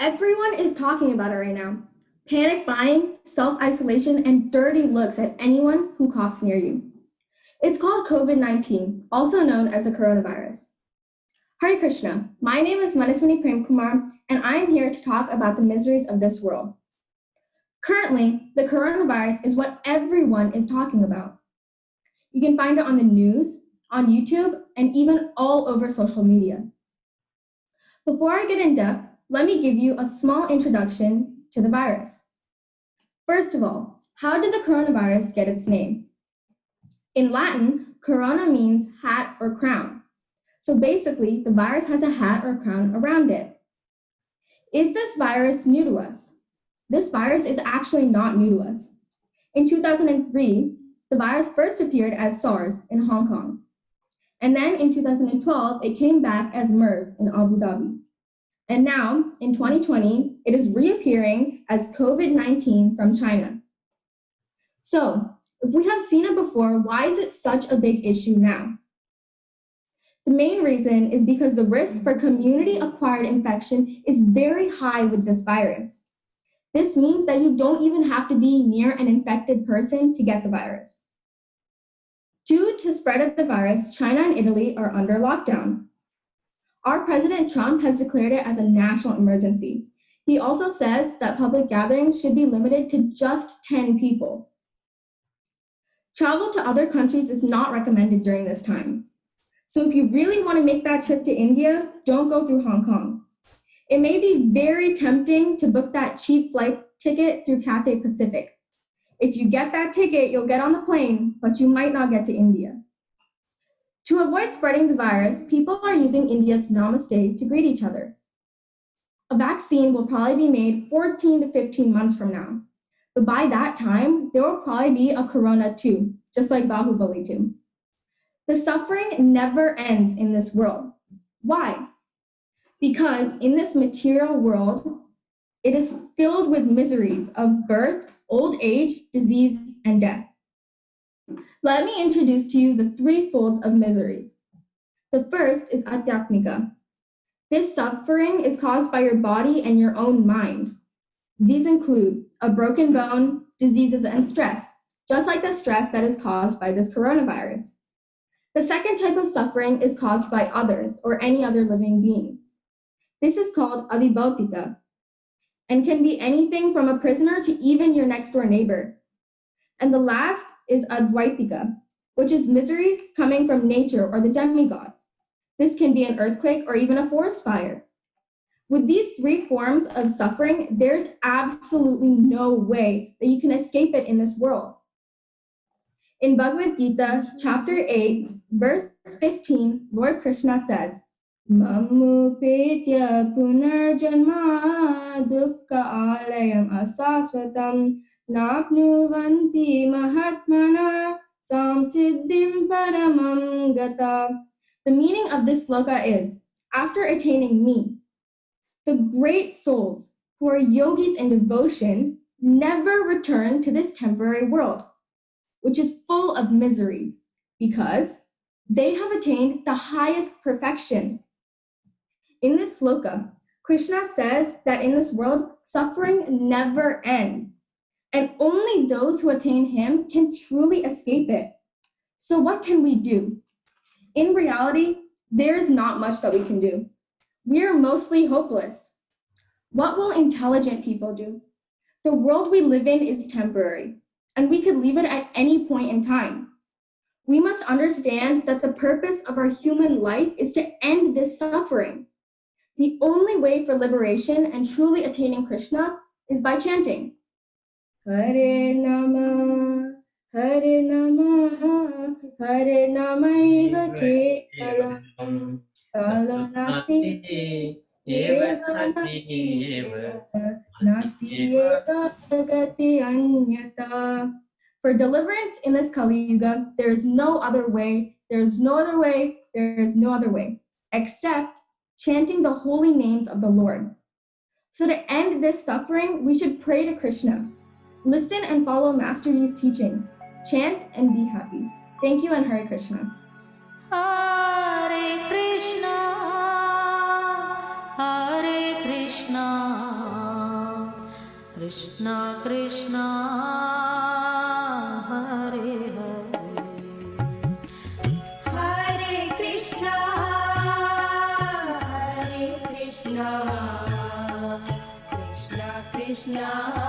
Everyone is talking about it right now. Panic buying, self-isolation, and dirty looks at anyone who coughs near you. It's called COVID-19, also known as the coronavirus. Hare Krishna, my name is Manasvini and I am here to talk about the miseries of this world. Currently, the coronavirus is what everyone is talking about. You can find it on the news, on YouTube, and even all over social media. Before I get in depth, let me give you a small introduction to the virus. First of all, how did the coronavirus get its name? In Latin, corona means hat or crown. So basically, the virus has a hat or crown around it. Is this virus new to us? This virus is actually not new to us. In 2003, the virus first appeared as SARS in Hong Kong. And then in 2012, it came back as MERS in Abu Dhabi. And now, in 2020, it is reappearing as COVID-19 from China. So, if we have seen it before, why is it such a big issue now? The main reason is because the risk for community-acquired infection is very high with this virus. This means that you don't even have to be near an infected person to get the virus. Due to spread of the virus, China and Italy are under lockdown. Our President Trump has declared it as a national emergency. He also says that public gatherings should be limited to just 10 people. Travel to other countries is not recommended during this time. So if you really want to make that trip to India, don't go through Hong Kong. It may be very tempting to book that cheap flight ticket through Cathay Pacific. If you get that ticket, you'll get on the plane, but you might not get to India. To avoid spreading the virus, people are using India's Namaste to greet each other. A vaccine will probably be made 14 to 15 months from now. But by that time, there will probably be a Corona 2, just like Bahubali 2. The suffering never ends in this world. Why? Because in this material world, it is filled with miseries of birth, old age, disease, and death. Let me introduce to you the three folds of miseries. The first is Adhyatmika. This suffering is caused by your body and your own mind. These include a broken bone, diseases, and stress, just like the stress that is caused by this coronavirus. The second type of suffering is caused by others or any other living being. This is called Adhibhautika and can be anything from a prisoner to even your next door neighbor. And the last is Advaitika, which is miseries coming from nature or the demigods. This can be an earthquake or even a forest fire. With these three forms of suffering, there's absolutely no way that you can escape it in this world. In Bhagavad Gita, chapter 8, verse 15, Lord Krishna says, Mamupetya punarjanma dukkha alayam asasvatam napnuvanti mahatmana samsiddhim paramam gata. The meaning of this sloka is, after attaining me, the great souls who are yogis in devotion never return to this temporary world, which is full of miseries, because they have attained the highest perfection. In this sloka, Krishna says that in this world, suffering never ends, and only those who attain him can truly escape it. So what can we do? In reality, there is not much that we can do. We are mostly hopeless. What will intelligent people do? The world we live in is temporary, and we could leave it at any point in time. We must understand that the purpose of our human life is to end this suffering. The only way for liberation and truly attaining Krishna is by chanting. Hare Nama, Hare Nama, Hare Namaiva Kevalam, Kalo Nasti Eva Nasti Eva Gati Anyata. For deliverance in this Kali Yuga, there is no other way, there is no other way, there is no other way, except chanting the holy names of the Lord. So to end this suffering, we should pray to Krishna. Listen and follow Master V's teachings. Chant and be happy. Thank you and Hare Krishna. Hare Krishna, Hare Krishna. Krishna Krishna Hare Hare Hare Krishna Krishna Krishna